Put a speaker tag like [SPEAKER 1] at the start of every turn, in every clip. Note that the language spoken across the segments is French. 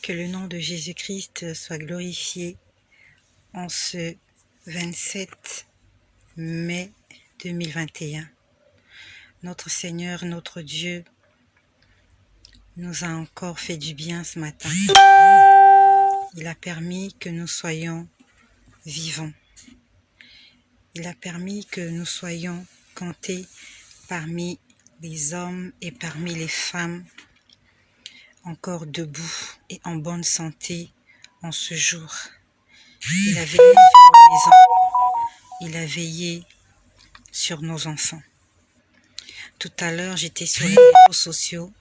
[SPEAKER 1] Que le nom de Jésus-Christ soit glorifié en ce 27 mai 2021. Notre Seigneur, notre Dieu, nous a encore fait du bien ce matin. Il a permis que nous soyons vivants. Il a permis que nous soyons comptés parmi les hommes et parmi les femmes encore debout et en bonne santé en ce jour. Il a veillé sur nos maisons. Il a veillé sur nos enfants. Tout à l'heure, j'étais sur les réseaux sociaux.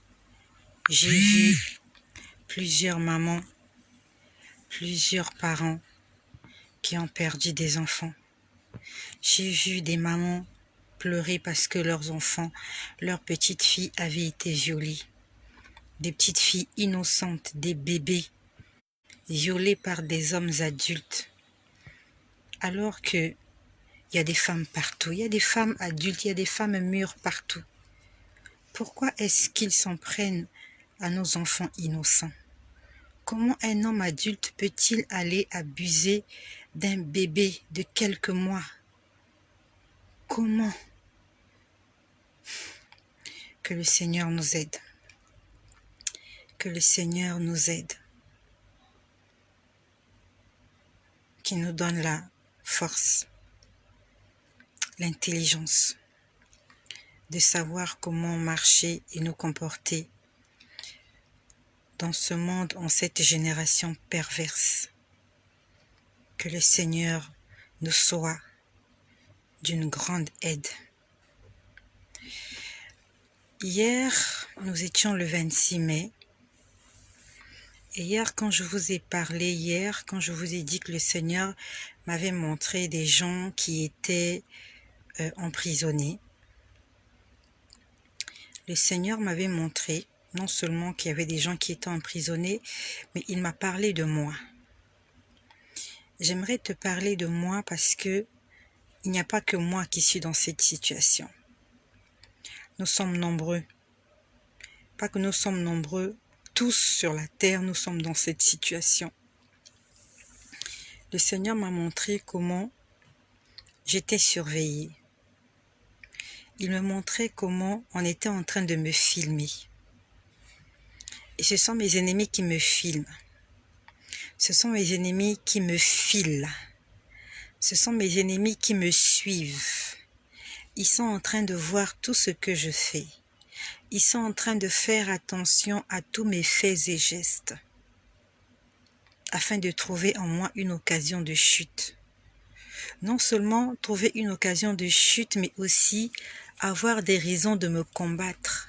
[SPEAKER 1] J'ai vu plusieurs mamans, plusieurs parents qui ont perdu des enfants. J'ai vu des mamans pleurer parce que leurs enfants, leurs petites filles avaient été violées. Des petites filles innocentes, des bébés, violés par des hommes adultes. Alors que il y a des femmes partout, il y a des femmes adultes, il y a des femmes mûres partout. Pourquoi est-ce qu'ils s'en prennent à nos enfants innocents? Comment un homme adulte peut-il aller abuser d'un bébé de quelques mois? Comment? Que le Seigneur nous aide. Que le Seigneur nous aide. Qu'il nous donne la force, l'intelligence de savoir comment marcher et nous comporter dans ce monde, en cette génération perverse. Que le Seigneur nous soit d'une grande aide. Hier, nous étions le 26 mai. Et hier, quand je vous ai parlé, quand je vous ai dit que le Seigneur m'avait montré des gens qui étaient emprisonnés, le Seigneur m'avait montré non seulement qu'il y avait des gens qui étaient emprisonnés, mais il m'a parlé de moi. J'aimerais te parler de moi parce que il n'y a pas que moi qui suis dans cette situation. Nous sommes nombreux. Pas que nous sommes nombreux, tous sur la terre, nous sommes dans cette situation. Le Seigneur m'a montré comment j'étais surveillée. Il me montrait comment on était en train de me filmer. Et ce sont mes ennemis qui me filment. Ce sont mes ennemis qui me filent. Ce sont mes ennemis qui me suivent. Ils sont en train de voir tout ce que je fais. Ils sont en train de faire attention à tous mes faits et gestes, afin de trouver en moi une occasion de chute. Non seulement trouver une occasion de chute, mais aussi avoir des raisons de me combattre.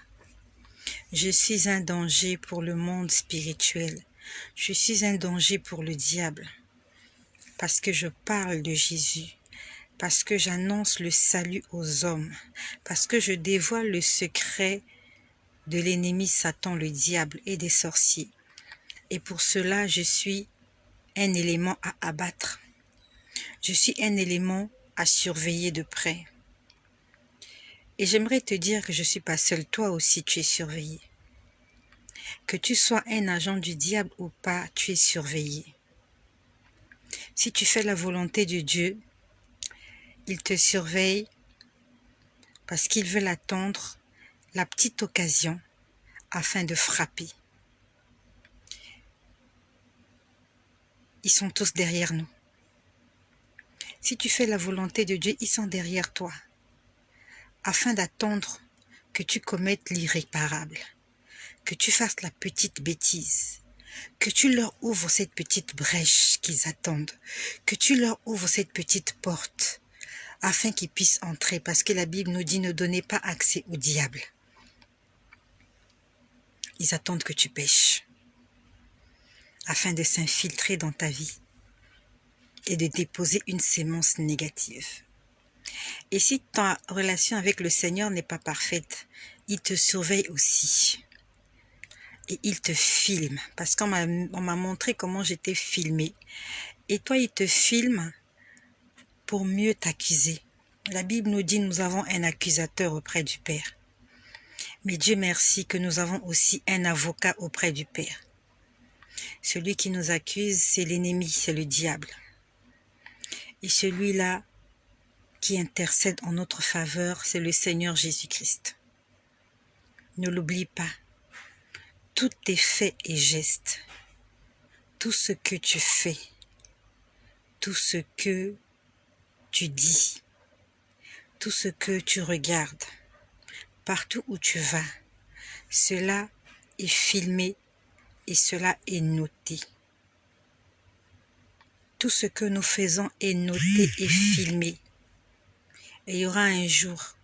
[SPEAKER 1] Je suis un danger pour le monde spirituel. Je suis un danger pour le diable. Parce que je parle de Jésus. Parce que j'annonce le salut aux hommes. Parce que je dévoile le secret de l'ennemi Satan, le diable et des sorciers. Et pour cela, je suis un élément à abattre. Je suis un élément à surveiller de près. Et j'aimerais te dire que je ne suis pas seule, toi aussi tu es surveillé. Que tu sois un agent du diable ou pas, tu es surveillé. Si tu fais la volonté de Dieu, il te surveille parce qu'il veut attendre la petite occasion afin de frapper. Ils sont tous derrière nous. Si tu fais la volonté de Dieu, ils sont derrière toi, afin d'attendre que tu commettes l'irréparable, que tu fasses la petite bêtise, que tu leur ouvres cette petite brèche qu'ils attendent, que tu leur ouvres cette petite porte, afin qu'ils puissent entrer, parce que la Bible nous dit ne donnez pas accès au diable. Ils attendent que tu pêches, afin de s'infiltrer dans ta vie et de déposer une sémence négative. Et si ta relation avec le Seigneur n'est pas parfaite, il te surveille aussi. Et il te filme, parce qu'on m'a montré comment j'étais filmée. Et toi, il te filme pour mieux t'accuser. La Bible nous dit nous avons un accusateur auprès du Père. Mais Dieu merci que nous avons aussi un avocat auprès du Père. Celui qui nous accuse, c'est l'ennemi, c'est le diable. Et celui-là qui intercède en notre faveur, c'est le Seigneur Jésus-Christ. Ne l'oublie pas. Tous tes faits et gestes, tout ce que tu fais, tout ce que tu dis, tout ce que tu regardes, partout où tu vas, cela est filmé et cela est noté. Tout ce que nous faisons est noté et filmé. Et il y aura un jour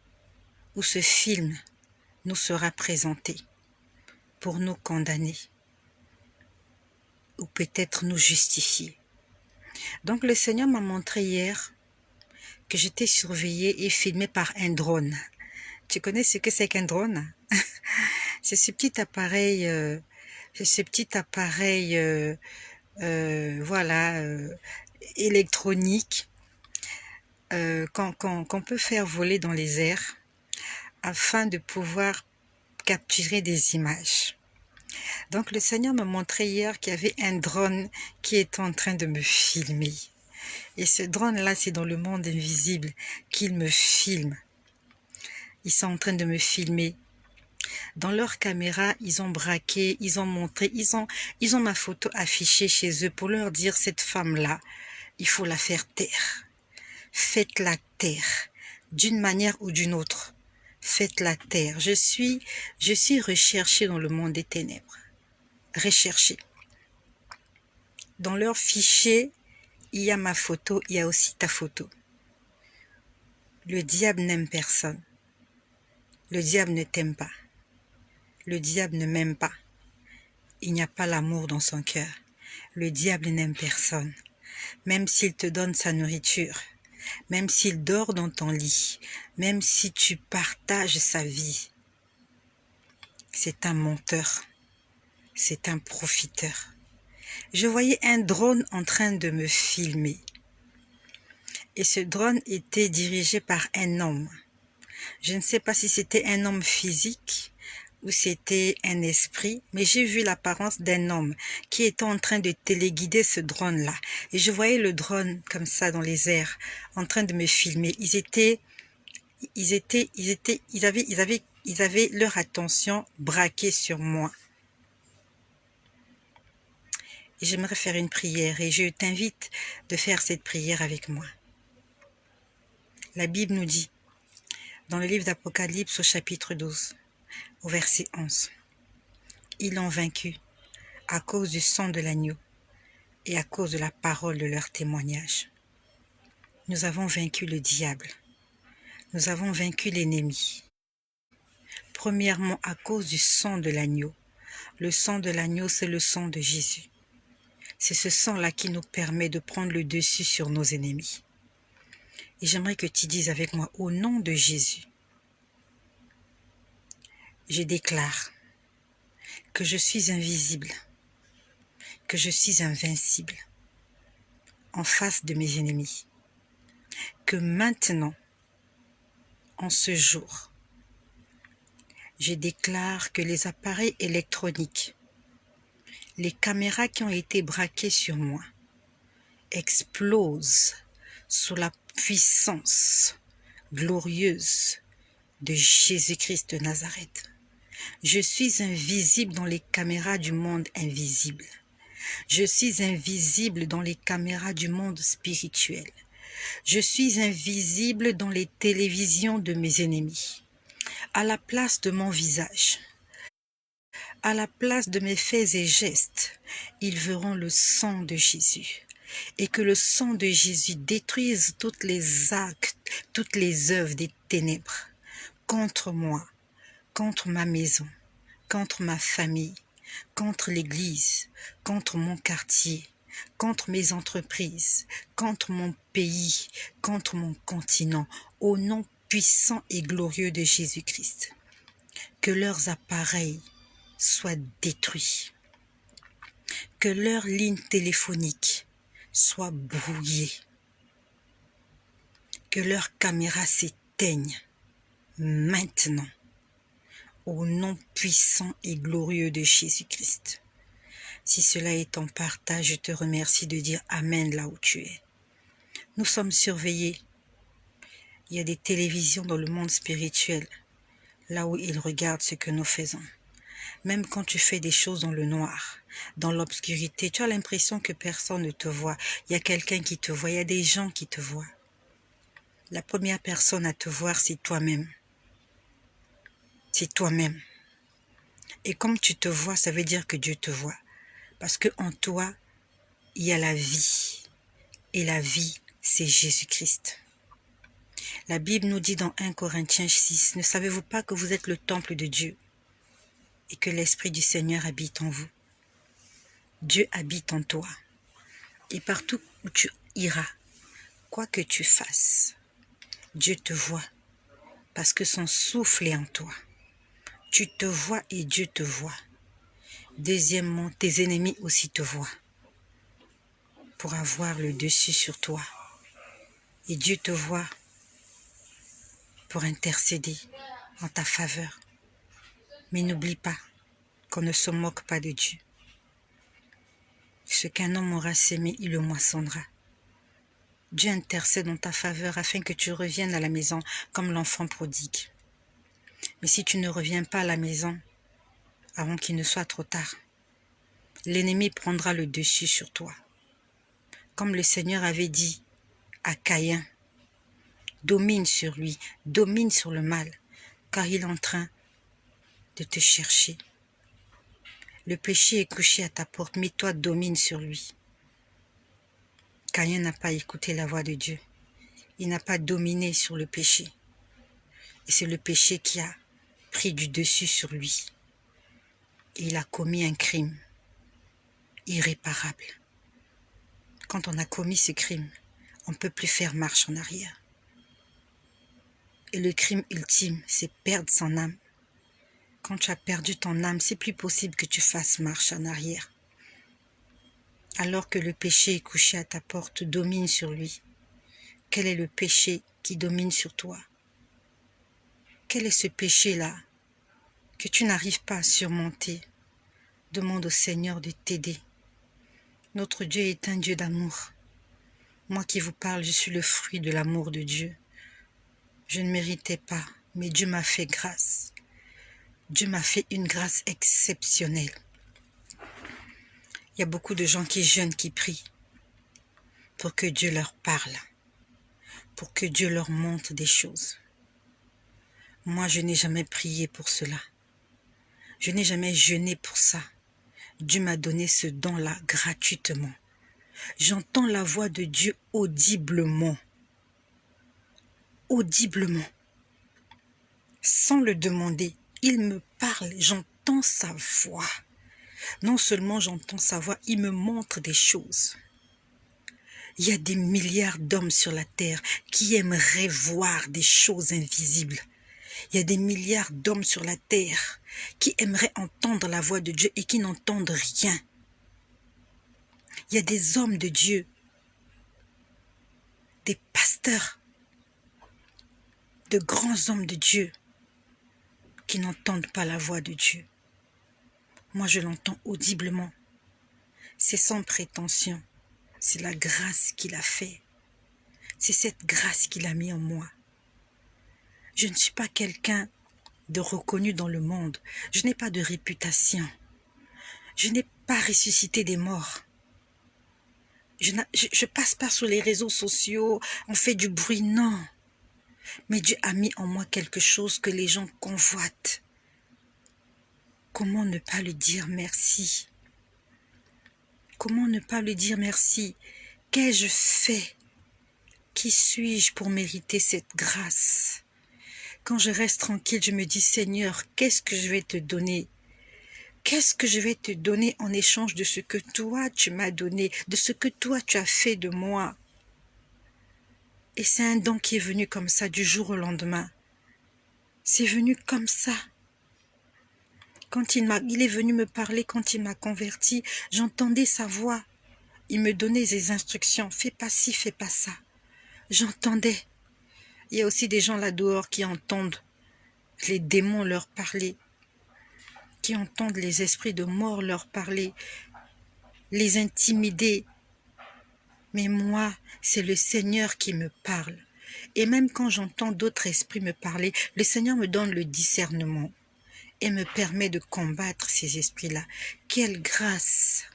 [SPEAKER 1] où ce film nous sera présenté pour nous condamner ou peut-être nous justifier. Donc le Seigneur m'a montré hier que j'étais surveillée et filmée par un drone. Tu connais ce que c'est qu'un drone? C'est ce petit appareil, voilà, électronique qu'on peut faire voler dans les airs afin de pouvoir capturer des images. Donc le Seigneur me montrait hier qu'il y avait un drone qui est en train de me filmer. Et ce drone-là, c'est dans le monde invisible qu'il me filme. Ils sont en train de me filmer. Dans leur caméra, ils ont braqué, ils ont montré, ils ont ma photo affichée chez eux pour leur dire, cette femme-là, il faut la faire taire. Faites-la taire, d'une manière ou d'une autre. Faites-la taire. Je suis recherchée dans le monde des ténèbres. Recherchée. Dans leur fichier, il y a ma photo, il y a aussi ta photo. Le diable n'aime personne. Le diable ne t'aime pas. Le diable ne m'aime pas. Il n'y a pas l'amour dans son cœur. Le diable n'aime personne. Même s'il te donne sa nourriture, même s'il dort dans ton lit, même si tu partages sa vie, c'est un menteur, c'est un profiteur. Je voyais un drone en train de me filmer. Et ce drone était dirigé par un homme. Je ne sais pas si c'était un homme physique ou c'était un esprit, mais j'ai vu l'apparence d'un homme qui était en train de téléguider ce drone-là. Et je voyais le drone comme ça dans les airs, en train de me filmer. Ils avaient leur attention braquée sur moi. Et j'aimerais faire une prière et je t'invite de faire cette prière avec moi. La Bible nous dit, dans le livre d'Apocalypse au chapitre 12, au verset 11, « Ils l'ont vaincu à cause du sang de l'agneau et à cause de la parole de leur témoignage. » Nous avons vaincu le diable. Nous avons vaincu l'ennemi. Premièrement, à cause du sang de l'agneau. Le sang de l'agneau, c'est le sang de Jésus. C'est ce sang-là qui nous permet de prendre le dessus sur nos ennemis. Et j'aimerais que tu dises avec moi, au nom de Jésus, je déclare que je suis invisible, que je suis invincible en face de mes ennemis. Que maintenant, en ce jour, je déclare que les appareils électroniques, les caméras qui ont été braquées sur moi, explosent sous la puissance glorieuse de Jésus-Christ de Nazareth. Je suis invisible dans les caméras du monde invisible. Je suis invisible dans les caméras du monde spirituel. Je suis invisible dans les télévisions de mes ennemis. À la place de mon visage, à la place de mes faits et gestes, ils verront le sang de Jésus. Et que le sang de Jésus détruise toutes les actes, toutes les œuvres des ténèbres contre moi, contre ma maison, contre ma famille, contre l'Église, contre mon quartier, contre mes entreprises, contre mon pays, contre mon continent, au nom puissant et glorieux de Jésus-Christ. Que leurs appareils soient détruits, que leurs lignes téléphoniques soient brouillées, que leurs caméras s'éteignent maintenant, au nom puissant et glorieux de Jésus-Christ. Si cela est ton partage, je te remercie de dire Amen là où tu es. Nous sommes surveillés. Il y a des télévisions dans le monde spirituel, là où ils regardent ce que nous faisons. Même quand tu fais des choses dans le noir, dans l'obscurité, tu as l'impression que personne ne te voit. Il y a quelqu'un qui te voit, il y a des gens qui te voient. La première personne à te voir, c'est toi-même. C'est toi-même. Et comme tu te vois, ça veut dire que Dieu te voit. Parce que en toi, il y a la vie. Et la vie, c'est Jésus-Christ. La Bible nous dit dans 1 Corinthiens 6, « Ne savez-vous pas que vous êtes le temple de Dieu et que l'Esprit du Seigneur habite en vous ?» Dieu habite en toi. Et partout où tu iras, quoi que tu fasses, Dieu te voit parce que son souffle est en toi. Tu te vois et Dieu te voit. Deuxièmement, tes ennemis aussi te voient pour avoir le dessus sur toi. Et Dieu te voit pour intercéder en ta faveur. Mais n'oublie pas qu'on ne se moque pas de Dieu. Ce qu'un homme aura sémé, il le moissonnera. Dieu intercède en ta faveur afin que tu reviennes à la maison comme l'enfant prodigue. Mais si tu ne reviens pas à la maison avant qu'il ne soit trop tard, l'ennemi prendra le dessus sur toi. Comme le Seigneur avait dit à Caïn, domine sur lui, domine sur le mal, car il est en train de te chercher. Le péché est couché à ta porte, mais toi domine sur lui. Caïn n'a pas écouté la voix de Dieu. Il n'a pas dominé sur le péché. Et c'est le péché qui a pris du dessus sur lui. Et il a commis un crime irréparable. Quand on a commis ce crime, on ne peut plus faire marche en arrière. Et le crime ultime, c'est perdre son âme. Quand tu as perdu ton âme, c'est plus possible que tu fasses marche en arrière. Alors que le péché est couché à ta porte, domine sur lui. Quel est le péché qui domine sur toi? Quel est ce péché-là que tu n'arrives pas à surmonter? Demande au Seigneur de t'aider. Notre Dieu est un Dieu d'amour. Moi qui vous parle, je suis le fruit de l'amour de Dieu. Je ne méritais pas, mais Dieu m'a fait grâce. Dieu m'a fait une grâce exceptionnelle. Il y a beaucoup de gens qui jeûnent, qui prient pour que Dieu leur parle, pour que Dieu leur montre des choses. Moi, je n'ai jamais prié pour cela. Je n'ai jamais jeûné pour ça. Dieu m'a donné ce don-là gratuitement. J'entends la voix de Dieu audiblement. Audiblement. Sans le demander. Il me parle, j'entends sa voix. Non seulement j'entends sa voix, il me montre des choses. Il y a des milliards d'hommes sur la terre qui aimeraient voir des choses invisibles. Il y a des milliards d'hommes sur la terre qui aimeraient entendre la voix de Dieu et qui n'entendent rien. Il y a des hommes de Dieu, des pasteurs, de grands hommes de Dieu qui n'entendent pas la voix de Dieu. Moi, je l'entends audiblement. C'est sans prétention. C'est la grâce qu'il a fait. C'est cette grâce qu'il a mis en moi. Je ne suis pas quelqu'un de reconnu dans le monde. Je n'ai pas de réputation. Je n'ai pas ressuscité des morts. Je passe pas sur les réseaux sociaux, on fait du bruit, non. Mais Dieu a mis en moi quelque chose que les gens convoitent. Comment ne pas lui dire merci? Comment ne pas lui dire merci? Qu'ai-je fait? Qui suis-je pour mériter cette grâce? Quand je reste tranquille, je me dis, Seigneur, qu'est-ce que je vais te donner? Qu'est-ce que je vais te donner en échange de ce que toi tu m'as donné, de ce que toi tu as fait de moi? Et c'est un don qui est venu comme ça, du jour au lendemain. C'est venu comme ça. Quand il est venu me parler, quand il m'a converti, j'entendais sa voix. Il me donnait des instructions. Fais pas ci, fais pas ça. J'entendais. Il y a aussi des gens là dehors qui entendent les démons leur parler, qui entendent les esprits de mort leur parler. les intimider. Mais moi, c'est le Seigneur qui me parle. Et même quand j'entends d'autres esprits me parler, le Seigneur me donne le discernement et me permet de combattre ces esprits-là. Quelle grâce!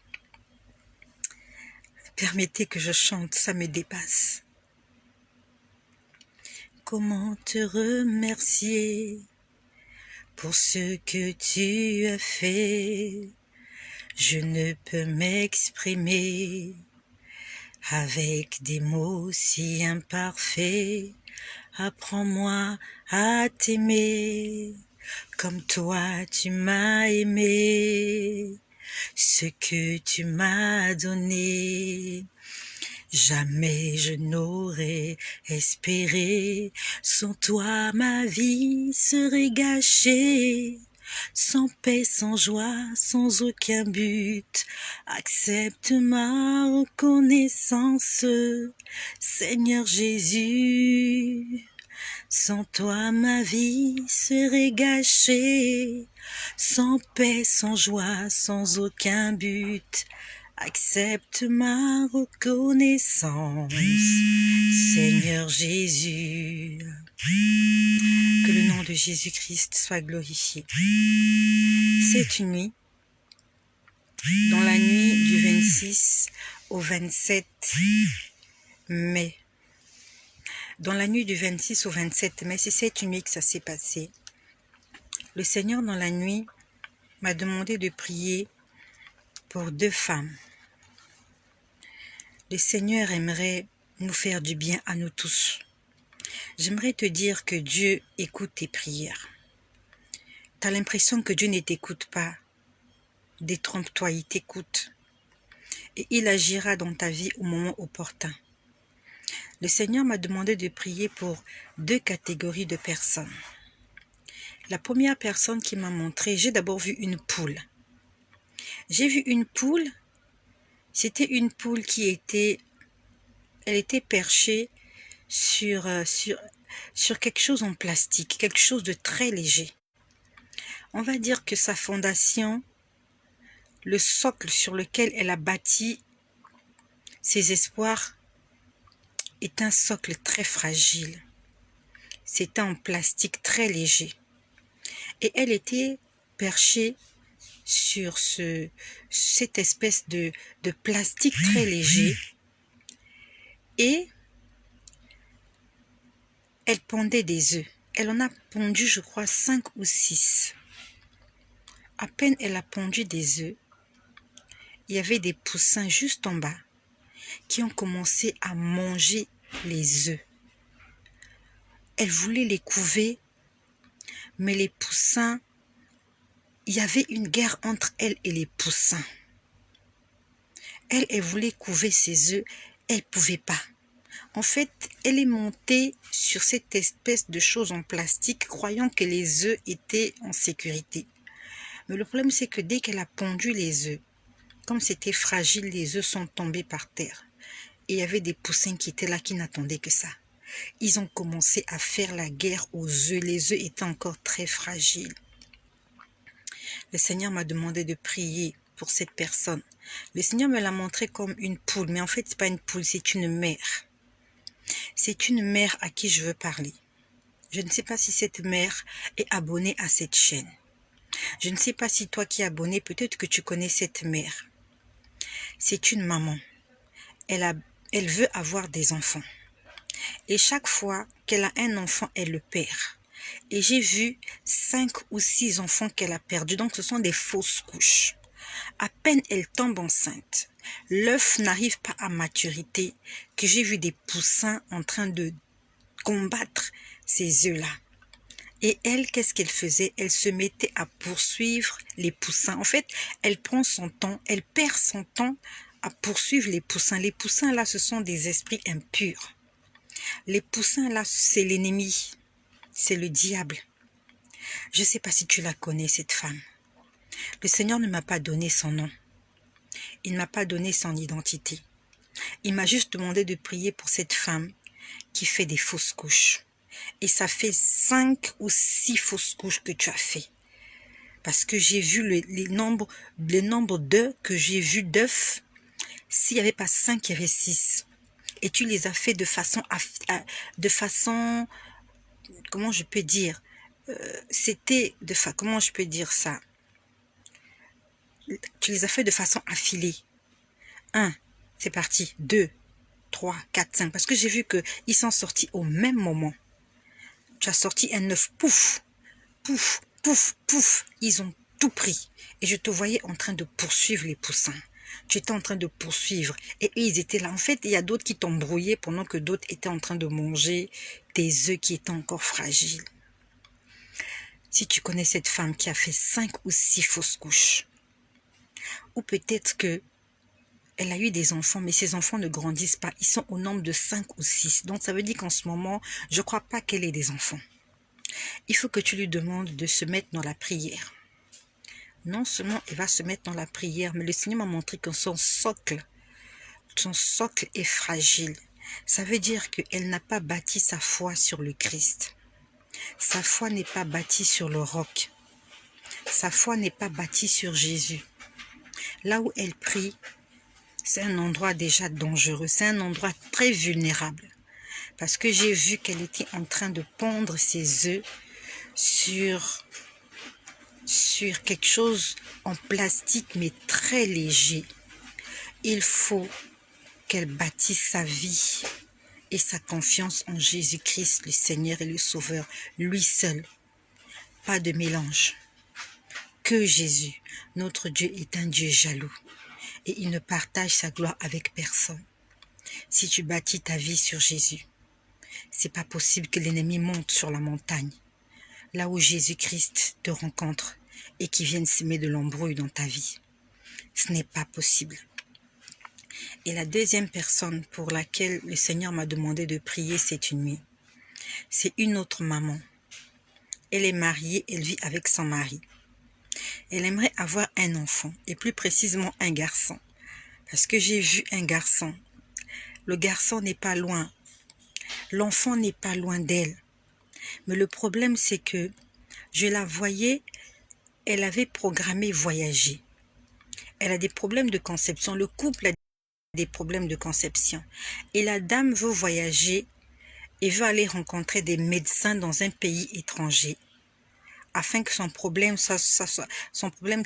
[SPEAKER 1] Permettez que je chante, ça me dépasse. Comment te remercier pour ce que tu as fait? Je ne peux m'exprimer avec des mots si imparfaits. Apprends-moi à t'aimer comme toi tu m'as aimé. Ce que tu m'as donné, jamais je n'aurais espéré. Sans toi ma vie serait gâchée. Sans paix, sans joie, sans aucun but, accepte ma reconnaissance, Seigneur Jésus. Sans toi ma vie serait gâchée, sans paix, sans joie, sans aucun but, accepte ma reconnaissance, Seigneur Jésus. Que le nom de Jésus-Christ soit glorifié. Cette nuit, dans la nuit du 26 au 27 mai, dans la nuit du 26 au 27 mai, c'est cette nuit que ça s'est passé. Le Seigneur, dans la nuit, m'a demandé de prier pour 2 femmes. Le Seigneur aimerait nous faire du bien à nous tous. J'aimerais te dire que Dieu écoute tes prières. Tu as l'impression que Dieu ne t'écoute pas. Détrompe-toi, il t'écoute. Et il agira dans ta vie au moment opportun. Le Seigneur m'a demandé de prier pour 2 catégories de personnes. La première personne qui m'a montré, j'ai d'abord vu une poule. J'ai vu une poule, c'était une poule qui était, elle était perchée sur quelque chose en plastique, quelque chose de très léger. On va dire que sa fondation, le socle sur lequel elle a bâti ses espoirs, est un socle très fragile. C'était en plastique très léger. Et elle était perchée sur cette espèce de plastique très léger. Et elle pondait des œufs. Elle en a pondu, je crois, 5 ou 6. À peine elle a pondu des œufs, il y avait des poussins juste en bas qui ont commencé à manger les œufs. Elle voulait les couver, mais les poussins, il y avait une guerre entre elle et les poussins. Elle voulait couver ses œufs, elle ne pouvait pas. En fait, elle est montée sur cette espèce de chose en plastique, croyant que les œufs étaient en sécurité. Mais le problème, c'est que dès qu'elle a pondu les œufs, comme c'était fragile, les œufs sont tombés par terre. Et il y avait des poussins qui étaient là, qui n'attendaient que ça. Ils ont commencé à faire la guerre aux œufs. Les œufs étaient encore très fragiles. Le Seigneur m'a demandé de prier pour cette personne. Le Seigneur me l'a montré comme une poule, mais en fait, ce n'est pas une poule, c'est une mère. C'est une mère à qui je veux parler. Je ne sais pas si cette mère est abonnée à cette chaîne. Je ne sais pas si toi qui es abonné, peut-être que tu connais cette mère. C'est une maman. Elle veut avoir des enfants. Et chaque fois qu'elle a un enfant, elle le perd. Et j'ai vu 5 ou 6 enfants qu'elle a perdus. Donc ce sont des fausses couches. À peine elle tombe enceinte, l'œuf n'arrive pas à maturité, que j'ai vu des poussins en train de combattre ces œufs-là. Et elle, qu'est-ce qu'elle faisait? Elle se mettait à poursuivre les poussins. En fait, elle prend son temps, elle perd son temps à poursuivre les poussins. Les poussins, là, ce sont des esprits impurs. Les poussins, là, c'est l'ennemi. C'est le diable. Je ne sais pas si tu la connais, cette femme. Le Seigneur ne m'a pas donné son nom. Il ne m'a pas donné son identité. Il m'a juste demandé de prier pour cette femme qui fait des fausses couches. Et ça fait 5 ou 6 fausses couches que tu as fait. Parce que j'ai vu le nombre d'œufs que j'ai vu d'œufs S'il n'y avait pas 5, il y avait 6. Et tu les as fait de façon, comment je peux dire, comment je peux dire ça? Tu les as fait de façon affilée. 1, c'est parti. 2, 3, 4, 5. Parce que j'ai vu qu'ils sont sortis au même moment. Tu as sorti un œuf, pouf, pouf, pouf, pouf. Ils ont tout pris. Et je te voyais en train de poursuivre les poussins. Tu étais en train de poursuivre. Et eux, ils étaient là. En fait, il y a d'autres qui t'ont brouillé pendant que d'autres étaient en train de manger tes œufs qui étaient encore fragiles. Si tu connais cette femme qui a fait 5 ou 6 fausses couches, ou peut-être que elle a eu des enfants, mais ces enfants ne grandissent pas. Ils sont au nombre de 5 ou 6. Donc, ça veut dire qu'en ce moment, je ne crois pas qu'elle ait des enfants. Il faut que tu lui demandes de se mettre dans la prière. Non seulement elle va se mettre dans la prière, mais le Seigneur m'a montré que son socle est fragile. Ça veut dire qu'elle n'a pas bâti sa foi sur le Christ. Sa foi n'est pas bâtie sur le roc. Sa foi n'est pas bâtie sur Jésus. Là où elle prie, c'est un endroit déjà dangereux, c'est un endroit très vulnérable. Parce que j'ai vu qu'elle était en train de pondre ses œufs sur quelque chose en plastique mais très léger. Il faut qu'elle bâtisse sa vie et sa confiance en Jésus-Christ, le Seigneur et le Sauveur, lui seul. Pas de mélange. Que Jésus, notre Dieu, est un Dieu jaloux et il ne partage sa gloire avec personne. Si tu bâtis ta vie sur Jésus, c'est pas possible que l'ennemi monte sur la montagne, là où Jésus-Christ te rencontre et qui vienne semer de l'embrouille dans ta vie. Ce n'est pas possible. Et la deuxième personne pour laquelle le Seigneur m'a demandé de prier cette nuit, c'est une autre maman. Elle est mariée, elle vit avec son mari. Elle aimerait avoir un enfant, et plus précisément un garçon. Parce que j'ai vu un garçon. Le garçon n'est pas loin. L'enfant n'est pas loin d'elle. Mais le problème, c'est que je la voyais, elle avait programmé voyager. Elle a des problèmes de conception. Le couple a des problèmes de conception. Et la dame veut voyager et veut aller rencontrer des médecins dans un pays étranger afin que son problème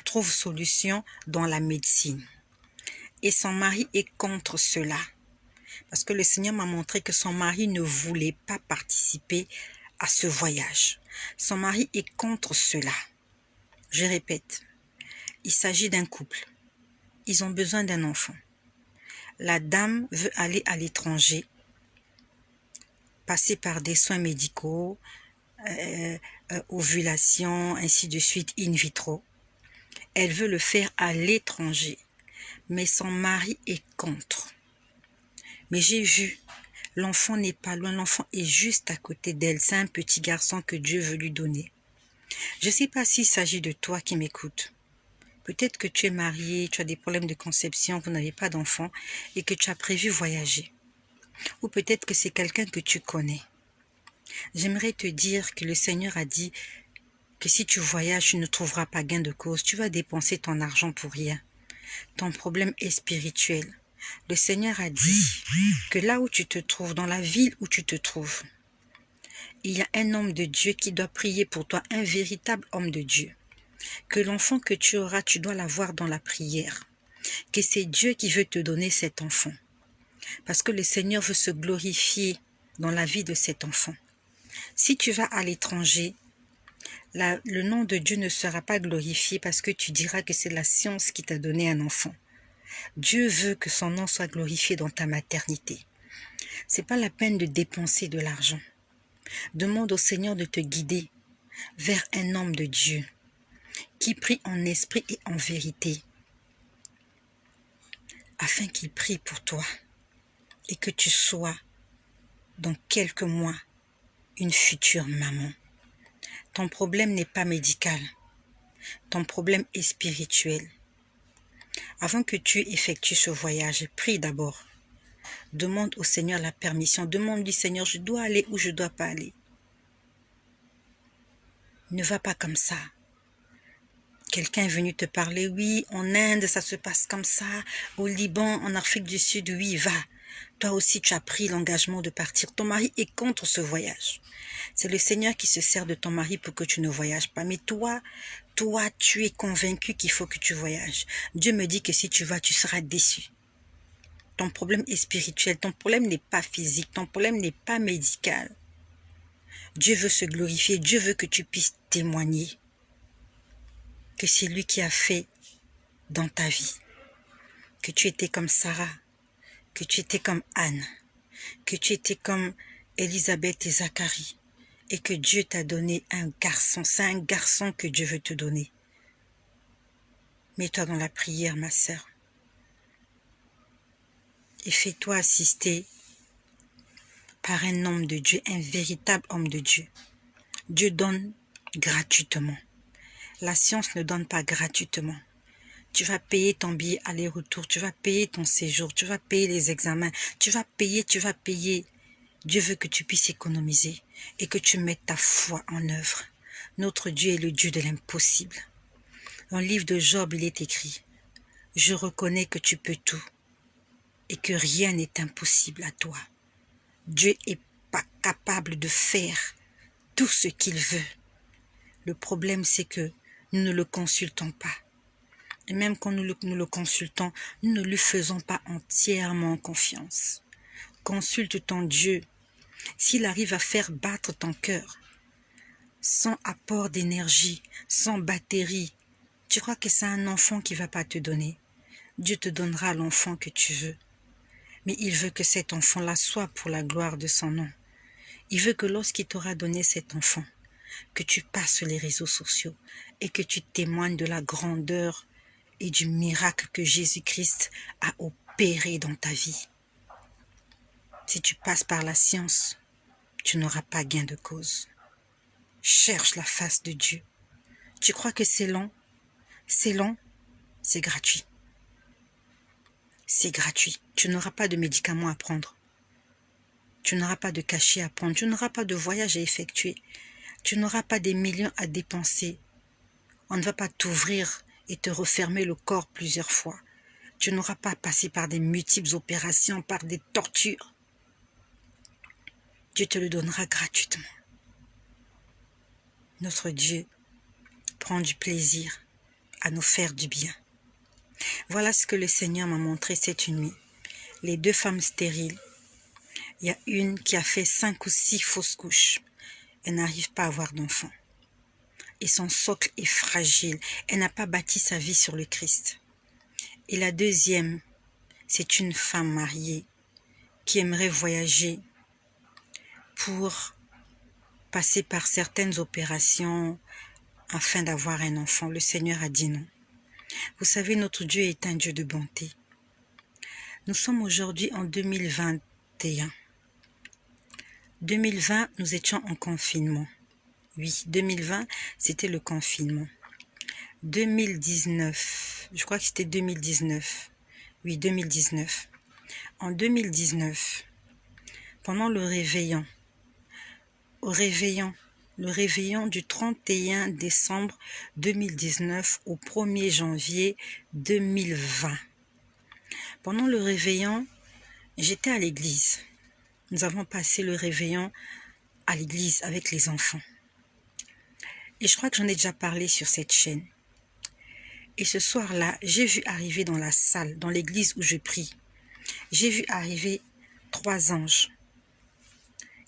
[SPEAKER 1] trouve solution dans la médecine. Et son mari est contre cela. Parce que le Seigneur m'a montré que son mari ne voulait pas participer à ce voyage. Son mari est contre cela. Je répète, il s'agit d'un couple. Ils ont besoin d'un enfant. La dame veut aller à l'étranger, passer par des soins médicaux, ovulation, ainsi de suite, in vitro. Elle veut le faire à l'étranger, mais son mari est contre. Mais j'ai vu, l'enfant n'est pas loin, l'enfant est juste à côté d'elle. C'est un petit garçon que Dieu veut lui donner. Je ne sais pas s'il s'agit de toi qui m'écoutes. Peut-être que tu es marié, tu as des problèmes de conception, vous n'avez pas d'enfant et que tu as prévu voyager. Ou peut-être que c'est quelqu'un que tu connais. J'aimerais te dire que le Seigneur a dit que si tu voyages, tu ne trouveras pas gain de cause. Tu vas dépenser ton argent pour rien. Ton problème est spirituel. Le Seigneur a dit que là où tu te trouves, dans la ville où tu te trouves, il y a un homme de Dieu qui doit prier pour toi, un véritable homme de Dieu. Que l'enfant que tu auras, tu dois l'avoir dans la prière. Que c'est Dieu qui veut te donner cet enfant. Parce que le Seigneur veut se glorifier dans la vie de cet enfant. Si tu vas à l'étranger, le nom de Dieu ne sera pas glorifié parce que tu diras que c'est la science qui t'a donné un enfant. Dieu veut que son nom soit glorifié dans ta maternité. C'est pas la peine de dépenser de l'argent. Demande au Seigneur de te guider vers un homme de Dieu qui prie en esprit et en vérité, afin qu'il prie pour toi et que tu sois, dans quelques mois, une future maman. Ton problème n'est pas médical, ton problème est spirituel. Avant que tu effectues ce voyage, prie d'abord. Demande au Seigneur la permission. Demande-lui, Seigneur, je dois aller ou je ne dois pas aller. Ne va pas comme ça. Quelqu'un est venu te parler, oui, en Inde, ça se passe comme ça, au Liban, en Afrique du Sud, oui, va. Toi aussi, tu as pris l'engagement de partir. Ton mari est contre ce voyage. C'est le Seigneur qui se sert de ton mari pour que tu ne voyages pas. Mais toi, tu es convaincu qu'il faut que tu voyages. Dieu me dit que si tu vas, tu seras déçu. Ton problème est spirituel, ton problème n'est pas physique, ton problème n'est pas médical. Dieu veut se glorifier, Dieu veut que tu puisses témoigner que c'est lui qui a fait dans ta vie, que tu étais comme Sarah, que tu étais comme Anne, que tu étais comme Élisabeth et Zacharie, et que Dieu t'a donné un garçon. C'est un garçon que Dieu veut te donner. Mets-toi dans la prière, ma sœur, et fais-toi assister par un homme de Dieu, un véritable homme de Dieu. Dieu donne gratuitement. La science ne donne pas gratuitement. Tu vas payer ton billet aller-retour, tu vas payer ton séjour, tu vas payer les examens, tu vas payer. Dieu veut que tu puisses économiser et que tu mettes ta foi en œuvre. Notre Dieu est le Dieu de l'impossible. Dans le livre de Job, il est écrit, « Je reconnais que tu peux tout et que rien n'est impossible à toi. » Dieu est pas capable de faire tout ce qu'il veut. Le problème, c'est que nous ne le consultons pas. Et même quand nous le consultons, nous ne lui faisons pas entièrement confiance. Consulte ton Dieu. S'il arrive à faire battre ton cœur, sans apport d'énergie, sans batterie, tu crois que c'est un enfant qui ne va pas te donner? Dieu te donnera l'enfant que tu veux. Mais il veut que cet enfant-là soit pour la gloire de son nom. Il veut que lorsqu'il t'aura donné cet enfant, que tu passes sur les réseaux sociaux et que tu témoignes de la grandeur et du miracle que Jésus-Christ a opéré dans ta vie. Si tu passes par la science, tu n'auras pas gain de cause. Cherche la face de Dieu. Tu crois que c'est long? C'est long, c'est gratuit. C'est gratuit. Tu n'auras pas de médicaments à prendre. Tu n'auras pas de cachet à prendre. Tu n'auras pas de voyage à effectuer. Tu n'auras pas des millions à dépenser. On ne va pas t'ouvrir et te refermer le corps plusieurs fois. Tu n'auras pas passé par des multiples opérations, par des tortures. Dieu te le donnera gratuitement. Notre Dieu prend du plaisir à nous faire du bien. Voilà ce que le Seigneur m'a montré cette nuit. Les 2 femmes stériles. Il y a une qui a fait 5 ou 6 fausses couches. Elle n'arrive pas à avoir d'enfant. Et son socle est fragile. Elle n'a pas bâti sa vie sur le Christ. Et la deuxième, c'est une femme mariée qui aimerait voyager pour passer par certaines opérations afin d'avoir un enfant. Le Seigneur a dit non. Vous savez, notre Dieu est un Dieu de bonté. Nous sommes aujourd'hui en 2021. 2020, nous étions en confinement. Oui, 2020, c'était le confinement. 2019, je crois que c'était 2019. Oui, 2019. En 2019, pendant le réveillon du 31 décembre 2019 au 1er janvier 2020. Pendant le réveillon, j'étais à l'église. Nous avons passé le réveillon à l'église avec les enfants. Et je crois que j'en ai déjà parlé sur cette chaîne. Et ce soir-là, j'ai vu arriver dans la salle, dans l'église où je prie, j'ai vu arriver 3 anges.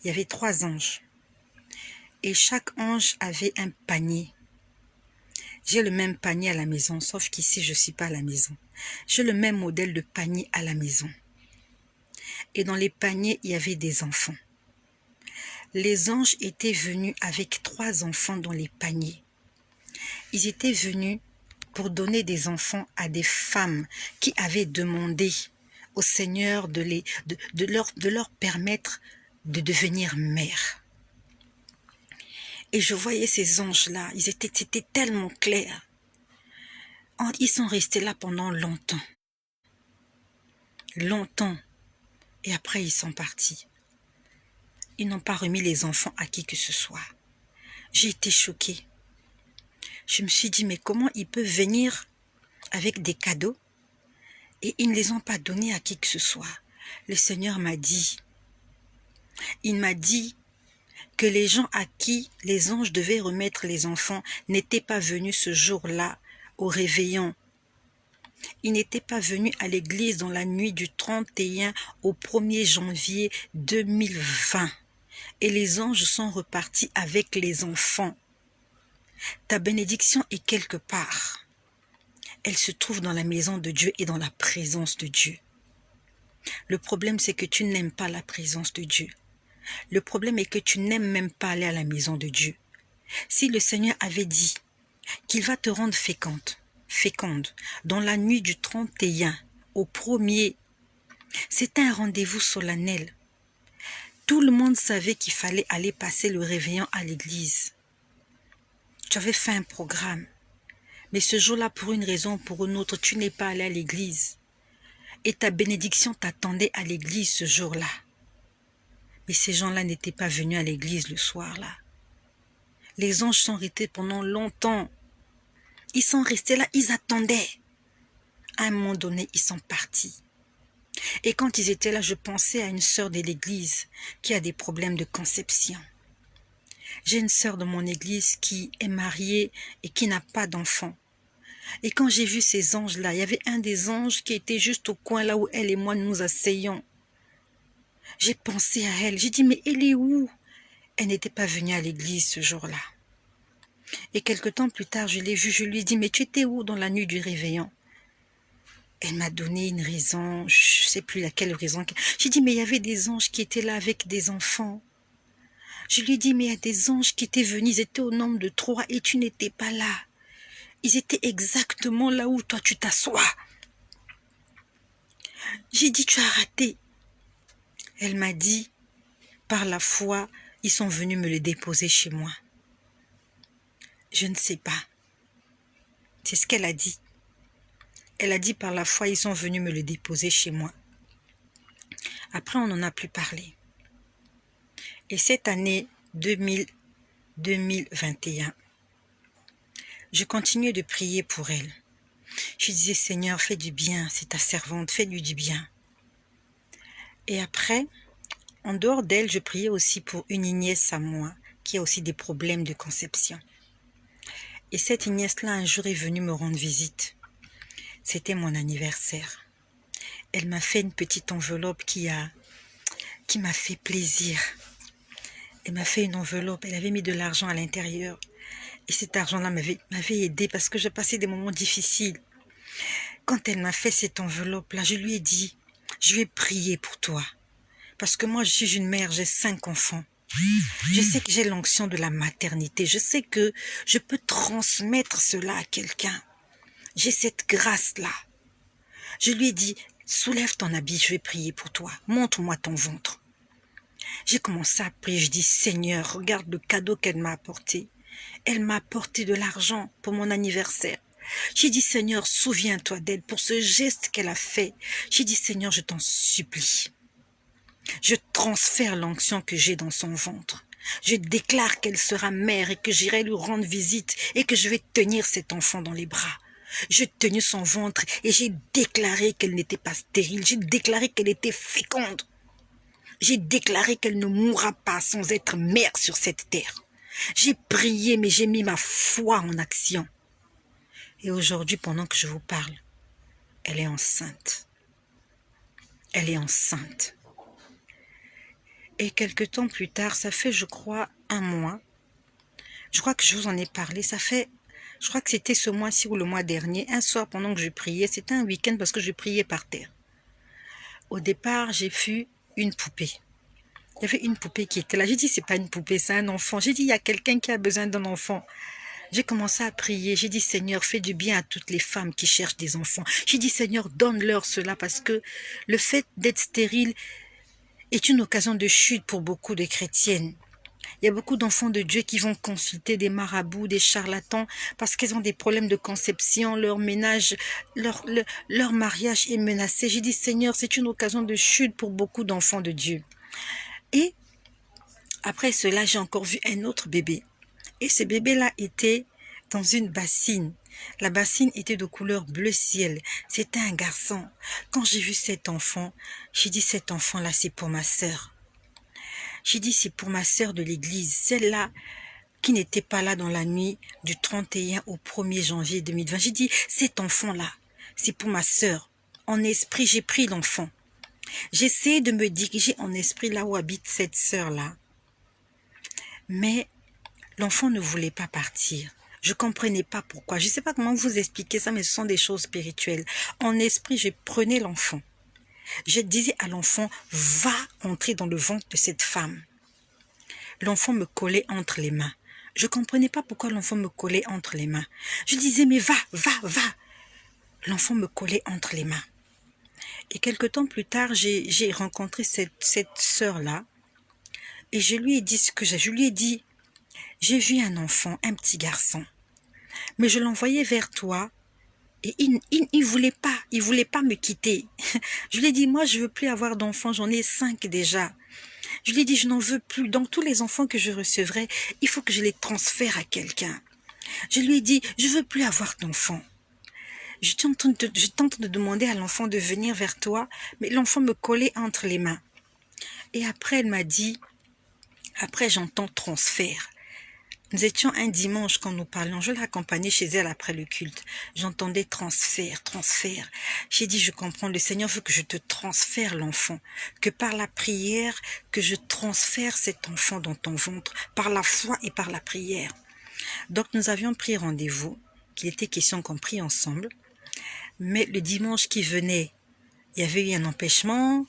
[SPEAKER 1] Il y avait 3 anges. Et chaque ange avait un panier. J'ai le même panier à la maison, sauf qu'ici, je ne suis pas à la maison. J'ai le même modèle de panier à la maison. Et dans les paniers, il y avait des enfants. Les anges étaient venus avec 3 enfants dans les paniers. Ils étaient venus pour donner des enfants à des femmes qui avaient demandé au Seigneur de leur permettre de devenir mères. Et je voyais ces anges-là, c'était tellement clair. Ils sont restés là pendant longtemps. Longtemps. Et après, ils sont partis. Ils n'ont pas remis les enfants à qui que ce soit. J'ai été choquée. Je me suis dit, mais comment ils peuvent venir avec des cadeaux et ils ne les ont pas donnés à qui que ce soit? Le Seigneur m'a dit, il m'a dit que les gens à qui les anges devaient remettre les enfants n'étaient pas venus ce jour-là au réveillon. Ils n'étaient pas venus à l'église dans la nuit du 31 au 1er janvier 2020. Et les anges sont repartis avec les enfants. Ta bénédiction est quelque part. Elle se trouve dans la maison de Dieu et dans la présence de Dieu. Le problème, c'est que tu n'aimes pas la présence de Dieu. Le problème est que tu n'aimes même pas aller à la maison de Dieu. Si le Seigneur avait dit qu'il va te rendre féconde, dans la nuit du 31 au 1er, c'était un rendez-vous solennel. Tout le monde savait qu'il fallait aller passer le réveillon à l'église. Tu avais fait un programme. Mais ce jour-là, pour une raison ou pour une autre, tu n'es pas allé à l'église. Et ta bénédiction t'attendait à l'église ce jour-là. Mais ces gens-là n'étaient pas venus à l'église le soir-là. Les anges sont restés pendant longtemps. Ils sont restés là, ils attendaient. À un moment donné, ils sont partis. Et quand ils étaient là, je pensais à une sœur de l'église qui a des problèmes de conception. J'ai une sœur de mon église qui est mariée et qui n'a pas d'enfant. Et quand j'ai vu ces anges-là, il y avait un des anges qui était juste au coin là où elle et moi nous asseyions. J'ai pensé à elle, j'ai dit mais elle est où? Elle n'était pas venue à l'église ce jour-là. Et quelque temps plus tard, je l'ai vue, je lui ai dit mais tu étais où dans la nuit du réveillon? Elle m'a donné une raison, je ne sais plus laquelle raison. J'ai dit mais il y avait des anges qui étaient là avec des enfants. Je lui ai dit mais il y a des anges qui étaient venus, ils étaient au nombre de 3 et tu n'étais pas là. Ils étaient exactement là où toi tu t'assois. J'ai dit tu as raté. Elle m'a dit, par la foi, ils sont venus me le déposer chez moi. Je ne sais pas. C'est ce qu'elle a dit. Elle a dit par la foi, ils sont venus me le déposer chez moi. Après, on n'en a plus parlé. Et cette année 2021, je continuais de prier pour elle. Je disais, Seigneur, fais du bien, c'est ta servante, fais-lui du bien. Et après, en dehors d'elle, je priais aussi pour une nièce à moi, qui a aussi des problèmes de conception. Et cette nièce-là, un jour, est venue me rendre visite. C'était mon anniversaire. Elle m'a fait une petite enveloppe qui m'a fait plaisir. Elle m'a fait une enveloppe, elle avait mis de l'argent à l'intérieur. Et cet argent-là m'avait aidé parce que je passais des moments difficiles. Quand elle m'a fait cette enveloppe-là, je lui ai dit, je vais prier pour toi. Parce que moi, je suis une mère, j'ai 5 enfants. Je sais que j'ai l'onction de la maternité. Je sais que je peux transmettre cela à quelqu'un. J'ai cette grâce-là. Je lui ai dit, soulève ton habit, je vais prier pour toi. Montre-moi ton ventre. J'ai commencé à prier. Je dis, Seigneur, regarde le cadeau qu'elle m'a apporté. Elle m'a apporté de l'argent pour mon anniversaire. J'ai dit, Seigneur, souviens-toi d'elle pour ce geste qu'elle a fait. J'ai dit, Seigneur, je t'en supplie. Je transfère l'onction que j'ai dans son ventre. Je déclare qu'elle sera mère et que j'irai lui rendre visite et que je vais tenir cet enfant dans les bras. Je tenais son ventre et j'ai déclaré qu'elle n'était pas stérile. J'ai déclaré qu'elle était féconde. J'ai déclaré qu'elle ne mourra pas sans être mère sur cette terre. J'ai prié, mais j'ai mis ma foi en action. Et aujourd'hui, pendant que je vous parle, elle est enceinte. Elle est enceinte. Et quelque temps plus tard, ça fait, je crois, 1 mois. Je crois que je vous en ai parlé. Je crois que c'était ce mois-ci ou le mois dernier. Un soir, pendant que je priais, c'était un week-end parce que je priais par terre. Au départ, j'ai vu une poupée. Il y avait une poupée qui était là. J'ai dit, c'est pas une poupée, c'est un enfant. J'ai dit, il y a quelqu'un qui a besoin d'un enfant. J'ai commencé à prier. J'ai dit, Seigneur, fais du bien à toutes les femmes qui cherchent des enfants. J'ai dit, Seigneur, donne-leur cela parce que le fait d'être stérile est une occasion de chute pour beaucoup de chrétiennes. Il y a beaucoup d'enfants de Dieu qui vont consulter des marabouts, des charlatans, parce qu'ils ont des problèmes de conception, leur ménage, leur mariage est menacé. J'ai dit, Seigneur, c'est une occasion de chute pour beaucoup d'enfants de Dieu. Et après cela, j'ai encore vu un autre bébé. Et ce bébé-là était dans une bassine. La bassine était de couleur bleu ciel. C'était un garçon. Quand j'ai vu cet enfant, j'ai dit cet enfant-là, c'est pour ma sœur. J'ai dit c'est pour ma sœur de l'église, celle-là qui n'était pas là dans la nuit du 31 au 1er janvier 2020. J'ai dit cet enfant-là, c'est pour ma sœur. En esprit, j'ai pris l'enfant. J'essayais de me diriger en esprit là où habite cette sœur-là. Mais l'enfant ne voulait pas partir. Je comprenais pas pourquoi. Je ne sais pas comment vous expliquer ça, mais ce sont des choses spirituelles. En esprit, je prenais l'enfant. Je disais à l'enfant, va entrer dans le ventre de cette femme. L'enfant me collait entre les mains. Je comprenais pas pourquoi l'enfant me collait entre les mains. Je disais, mais va, va, va. L'enfant me collait entre les mains. Et quelque temps plus tard, j'ai rencontré cette sœur-là. Et je lui ai dit ce que j'ai. Je lui ai dit, j'ai vu un enfant, un petit garçon. Mais je l'envoyais vers toi. Et il voulait pas me quitter. Je lui ai dit, moi, je veux plus avoir d'enfants, j'en ai 5 déjà. Je lui ai dit, je n'en veux plus. Donc, tous les enfants que je recevrai, il faut que je les transfère à quelqu'un. Je lui ai dit, je veux plus avoir d'enfants. J'étais en train de demander à l'enfant de venir vers toi, mais l'enfant me collait entre les mains. Et après, elle m'a dit, après, j'entends transfert. Nous étions un dimanche quand nous parlions. Je l'accompagnais chez elle après le culte. J'entendais transfert, transfert. J'ai dit, je comprends, le Seigneur veut que je te transfère l'enfant. Que par la prière, que je transfère cet enfant dans ton ventre. Par la foi et par la prière. Donc nous avions pris rendez-vous. Qu'il était question qu'on prie ensemble. Mais le dimanche qui venait, il y avait eu un empêchement.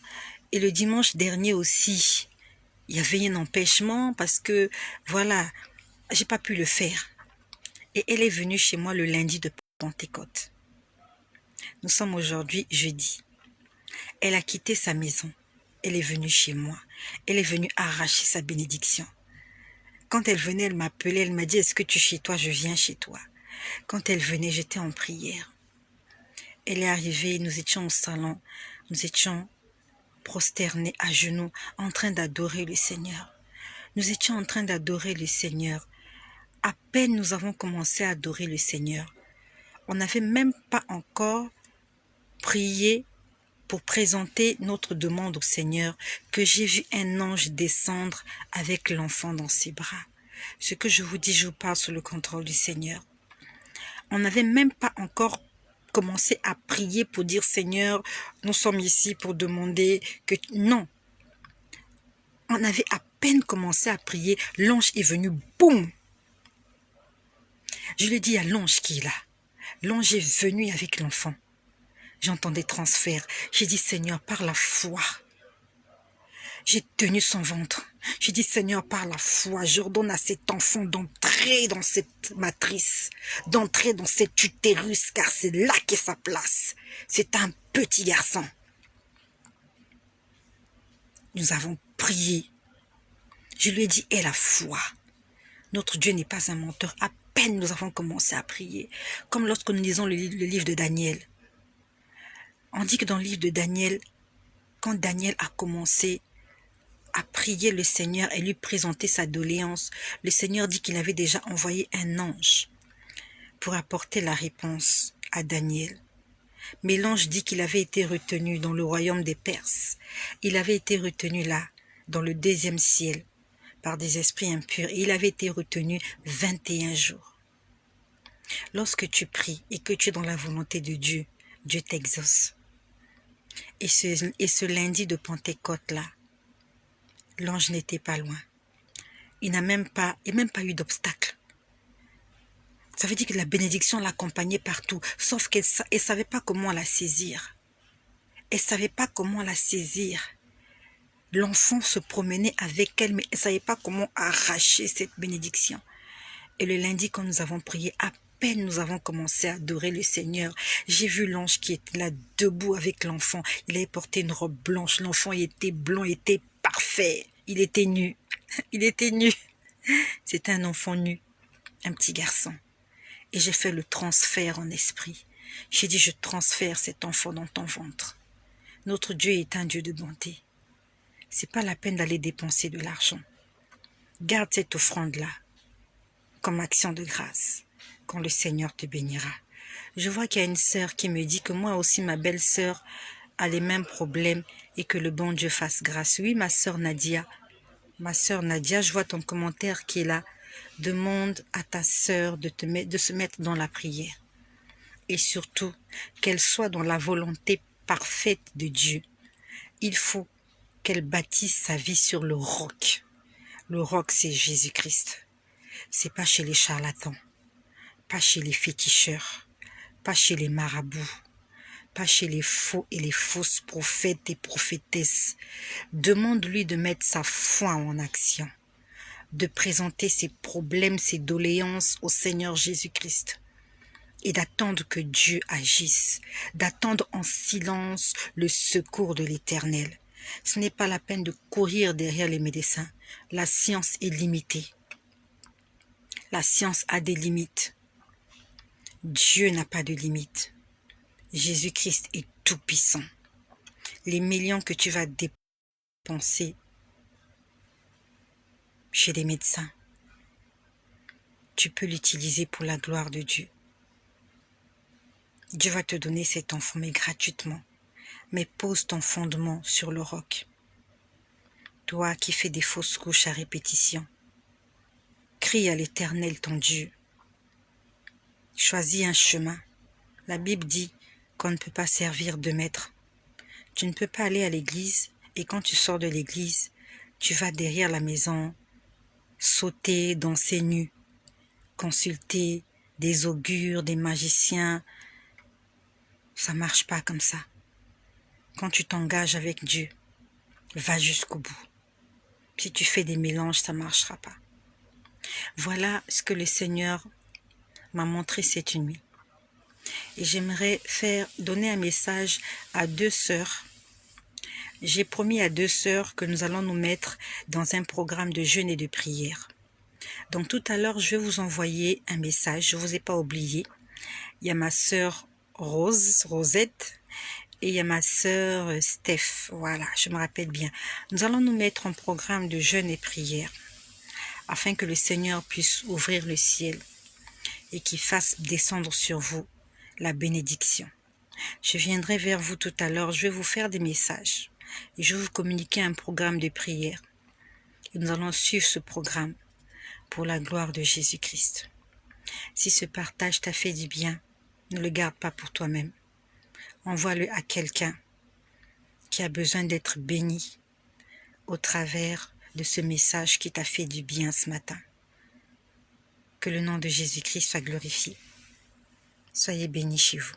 [SPEAKER 1] Et le dimanche dernier aussi, il y avait eu un empêchement parce que, voilà, j'ai pas pu le faire. Et elle est venue chez moi le lundi de Pentecôte. Nous sommes aujourd'hui jeudi. Elle a quitté sa maison. Elle est venue chez moi. Elle est venue arracher sa bénédiction. Quand elle venait, elle m'appelait, elle m'a dit, est-ce que tu es chez toi? Je viens chez toi. Quand elle venait, j'étais en prière. Elle est arrivée, nous étions au salon, nous étions prosternés à genoux, en train d'adorer le Seigneur. Nous étions en train d'adorer le Seigneur. À peine nous avons commencé à adorer le Seigneur. On n'avait même pas encore prié pour présenter notre demande au Seigneur que j'ai vu un ange descendre avec l'enfant dans ses bras. Ce que je vous dis, je vous parle sous le contrôle du Seigneur. On n'avait même pas encore commencé à prier pour dire Seigneur, nous sommes ici pour demander que... Non. On avait à peine commencé à prier, l'ange est venu, boum. Je lui ai dit à l'ange qui est là. L'ange est venu avec l'enfant. J'entendais transfert. J'ai dit Seigneur, par la foi. J'ai tenu son ventre. J'ai dit Seigneur, par la foi, j'ordonne à cet enfant d'entrer dans cette matrice, d'entrer dans cet utérus, car c'est là qu'est sa place. C'est un petit garçon. Nous avons prié. Je lui ai dit, aie la foi. Notre Dieu n'est pas un menteur. À peine nous avons commencé à prier. Comme lorsque nous lisons le livre de Daniel. On dit que dans le livre de Daniel, quand Daniel a commencé à prier le Seigneur et lui présenter sa doléance, le Seigneur dit qu'il avait déjà envoyé un ange pour apporter la réponse à Daniel. Mais l'ange dit qu'il avait été retenu dans le royaume des Perses. Il avait été retenu là, dans le 2e ciel, par des esprits impurs. Et il avait été retenu 21 jours. Lorsque tu pries et que tu es dans la volonté de Dieu, Dieu t'exauce. Et ce lundi de Pentecôte-là, l'ange n'était pas loin. Il n'y a même pas eu d'obstacle. Ça veut dire que la bénédiction l'accompagnait partout, sauf qu'elle ne savait pas comment la saisir. Elle ne savait pas comment la saisir. L'enfant se promenait avec elle, mais elle ne savait pas comment arracher cette bénédiction. Et le lundi, quand nous avons prié, à peine nous avons commencé à adorer le Seigneur, j'ai vu l'ange qui était là, debout avec l'enfant. Il avait porté une robe blanche. L'enfant était blanc, il était parfait. Il était nu. Il était nu. C'était un enfant nu, un petit garçon. Et j'ai fait le transfert en esprit. J'ai dit, je transfère cet enfant dans ton ventre. Notre Dieu est un Dieu de bonté. C'est pas la peine d'aller dépenser de l'argent. Garde cette offrande-là comme action de grâce. quand le Seigneur te bénira. Je vois qu'il y a une sœur qui me dit que moi aussi, ma belle-sœur a les mêmes problèmes et que le bon Dieu fasse grâce. Oui, ma sœur Nadia, je vois ton commentaire qui est là. Demande à ta sœur de se mettre dans la prière. Et surtout, qu'elle soit dans la volonté parfaite de Dieu. Il faut qu'elle bâtisse sa vie sur le roc. Le roc, c'est Jésus-Christ. C'est pas chez les charlatans, pas chez les féticheurs, pas chez les marabouts, pas chez les faux et les fausses prophètes et prophétesses. Demande-lui de mettre sa foi en action, de présenter ses problèmes, ses doléances au Seigneur Jésus-Christ et d'attendre que Dieu agisse, d'attendre en silence le secours de l'Éternel. Ce n'est pas la peine de courir derrière les médecins. La science est limitée. La science a des limites. Dieu n'a pas de limites. Jésus-Christ est tout-puissant. Les millions que tu vas dépenser chez les médecins, tu peux l'utiliser pour la gloire de Dieu. Dieu va te donner cet enfant, mais gratuitement. Mais pose ton fondement sur le roc. Toi qui fais des fausses couches à répétition, crie à l'Éternel ton Dieu. Choisis un chemin. La Bible dit qu'on ne peut pas servir deux maîtres. Tu ne peux pas aller à l'église et quand tu sors de l'église, tu vas derrière la maison, sauter, danser nu, consulter des augures, des magiciens. Ça marche pas comme ça. Quand tu t'engages avec Dieu, va jusqu'au bout. Si tu fais des mélanges, ça marchera pas. Voilà ce que le Seigneur m'a montré cette nuit. Et j'aimerais donner un message à deux sœurs. J'ai promis à deux sœurs que nous allons nous mettre dans un programme de jeûne et de prière. Donc tout à l'heure, je vais vous envoyer un message. Je ne vous ai pas oublié. Il y a ma sœur Rosette, et il y a ma sœur Steph. Voilà, je me rappelle bien. Nous allons nous mettre en programme de jeûne et prière afin que le Seigneur puisse ouvrir le ciel et qu'il fasse descendre sur vous la bénédiction. Je viendrai vers vous tout à l'heure. Je vais vous faire des messages et je vais vous communiquer un programme de prière. Et nous allons suivre ce programme pour la gloire de Jésus-Christ. Si ce partage t'a fait du bien, ne le garde pas pour toi-même. Envoie-le à quelqu'un qui a besoin d'être béni au travers de ce message qui t'a fait du bien ce matin. Que le nom de Jésus-Christ soit glorifié. Soyez bénis chez vous.